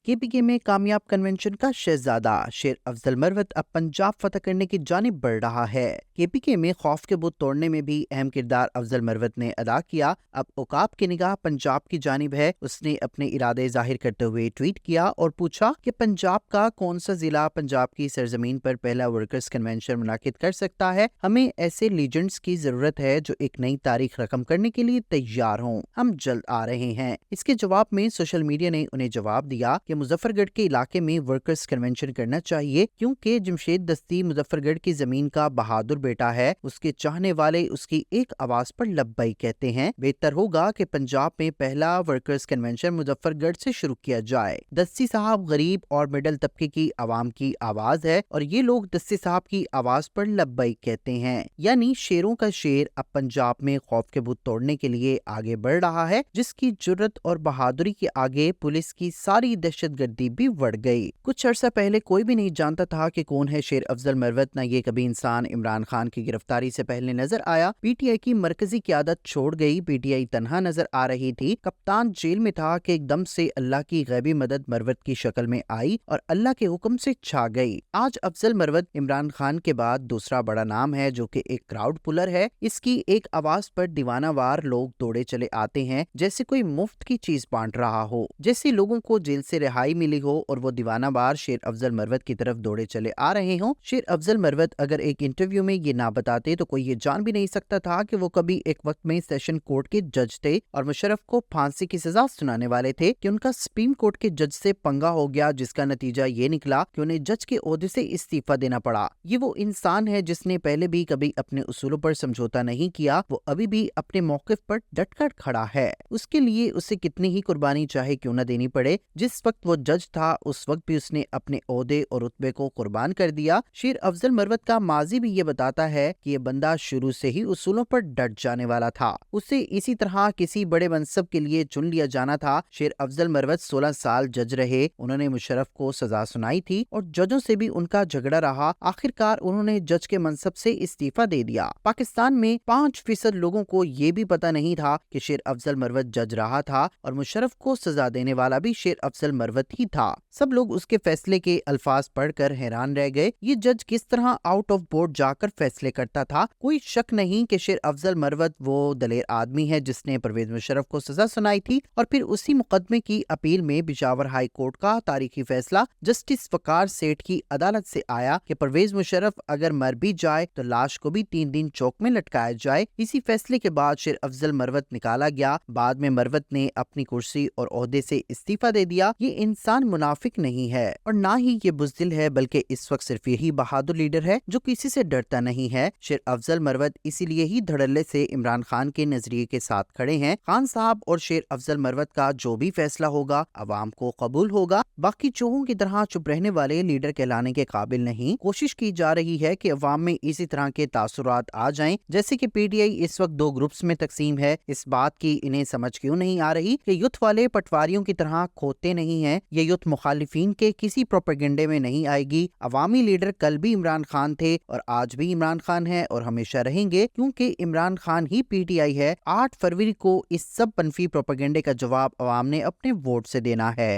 KPK में कामयाब convention का शहजादा शेर अफजल मरवत अब पंजाब फतह करने की जानिब बढ़ रहा है। KPK में खौफ के बुत तोड़ने में भी अहम किरदार अफजल मरवत ने अदा किया। अब औकाब की निगाह पंजाब की जानिब है। उसने अपने इरादे जाहिर करते हुए ट्वीट किया और पूछा कि पंजाब का कौन सा जिला पंजाब की सरजमीन पर पहला वर्कर्स कन्वेंशन मुनाकिद कर सकता है। हमें ऐसे लीजेंड्स की जरूरत है जो एक नई तारीख रकम करने के लिए तैयार हों। हम जल्द आ रहे हैं। इसके जवाब में सोशल मीडिया ने उन्हें जवाब दिया कि मुजफ्फरगढ़ के इलाके में वर्कर्स कन्वेंशन करना चाहिए, क्योंकि जमशेद दस्ती मुजफ्फरगढ़ की जमीन का बहादुर बेटा है। उसके चाहने वाले उसकी एक आवाज पर लब्बैक कहते हैं। बेहतर होगा कि पंजाब में पहला वर्कर्स कन्वेंशन मुजफ्फरगढ़ से शुरू किया जाए। दस्ती साहब गरीब और मिडल तबके की आवाम की आवाज है और ये लोग दस्ती साहब की आवाज पर लब्बैक कहते हैं। यानी शेरों का शेर अब पंजाब में खौफ के बुत तोड़ने के लिए आगे बढ़ रहा है, जिसकी जुर्रत और बहादुरी के आगे पुलिस की सारी दहशतगर्दी भी बढ़ गई। कुछ अर्सा पहले कोई भी नहीं जानता था कि कौन है शेर अफजल मरवत। न ये कभी इंसान इमरान खान की गिरफ्तारी से पहले नजर आया। PTI की मरकजी क़यादत छोड़ गई। PTI तन्हा नजर आ रही थी। कप्तान जेल में था कि एकदम से अल्लाह की गैबी मदद मरवत की शक्ल में आई और अल्लाह के हुक्म से छा गई। आज अफजल मरवत इमरान खान के बाद दूसरा बड़ा नाम है, जो कि एक क्राउड पुलर है। इसकी एक आवाज पर दीवानावार लोग दौड़े चले आते हैं, जैसे कोई मुफ्त की चीज बांट रहा हो, जैसे लोगों को जेल से रिहाई मिली हो और वो दीवानावार शेर अफजल मरवत की तरफ दौड़े चले आ रहे हों। शेर अफजल मरवत अगर एक इंटरव्यू में ये ना बताते तो कोई ये जान भी नहीं सकता था कि वो कभी एक वक्त में सेशन कोर्ट के जज थे और मुशर्रफ को फांसी की सजा सुनाने वाले थे कि उनका सुप्रीम कोर्ट के जज से पंगा हो गया, जिसका नतीजा ये निकला कि उन्हें जज के ओहदे से इस्तीफा देना पड़ा। ये वो इंसान है जिसने पहले भी कभी अपने उसूलों पर समझौता नहीं किया। वो अभी भी अपने मौकिफ पर डटकर खड़ा है। उसके लिए उसे कितनी ही कुर्बानी चाहे क्यों न देनी पड़े। जिस वक्त वो जज था उस वक्त भी उसने अपने ओहदे और रुतबे को कुर्बान कर दिया। शेर अफजल मरवत का माजी भी ये बताता है कि ये बंदा शुरू से ही उसूलों पर डट जाने वाला था। उसे इसी तरह किसी बड़े मनसब के लिए चुन लिया जाना था। शेर अफजल मरवत 16 साल जज रहे। उन्होंने मुशर्रफ को सजा सुनाई थी और जजों से भी उनका झगड़ा रहा। आखिरकार उन्होंने जज के मनसब से इस्तीफा दे दिया। पाकिस्तान में 5% लोगों को ये भी पता नहीं था कि शेर अफजल मरवत जज रहा था और मुशर्रफ को सजा देने वाला भी शेर अफजल मरवत ही था। सब लोग उसके फैसले के अल्फाज पढ़कर हैरान रह गए। ये जज किस तरह आउट ऑफ बोर्ड जाकर फैसले करता था। कोई शक नहीं कि शेर अफजल मरवत वो दलेर आदमी है जिसने परवेज मुशर्रफ को सजा सुनाई थी और फिर उसी मुकदमे की अपील में पिशावर हाई कोर्ट का तारीखी फैसला जस्टिस वकार सेठ की अदालत से आया कि परवेज मुशर्रफ अगर मर भी जाए तो लाश को भी 3 दिन चौक में लटकाया जाए। इसी फैसले के बाद शेर अफजल मरवत निकाला गया। बाद में मरवत ने अपनी कुर्सी और ओहदे से इस्तीफा दे दिया। ये इंसान मुनाफिक नहीं है और ना ही ये बुज़दिल है, बल्कि इस वक्त सिर्फ यही बहादुर लीडर है जो किसी से डरता नहीं है। शेर अफजल मरवत इसीलिए ही धड़ल्ले से इमरान खान के नजरिए के साथ खड़े हैं। खान साहब और शेर अफजल मरवत का जो भी फैसला होगा अवाम को कबूल होगा। बाकी चूहों की तरह चुप रहने वाले लीडर कहलाने के काबिल नहीं। कोशिश की जा रही है कि अवाम में इसी तरह के तासुरात आ जाएं, जैसे कि PTI इस वक्त 2 ग्रुप्स में तकसीम है। इस बात की इन्हें समझ क्यों नहीं आ रही कि युद्ध वाले पटवारियों की तरह खोते नहीं हैं। ये युद्ध मुखालिफिन के किसी प्रोपेगेंडे में नहीं आएगी। अवामी लीडर कल भी इमरान खान थे और आज भी इमरान खान है और हमेशा रहेंगे, क्योंकि इमरान खान ही PTI है। 8 फरवरी को इस सब मनफी प्रोपेगेंडे का जवाब अवाम ने अपने वोट से देना है।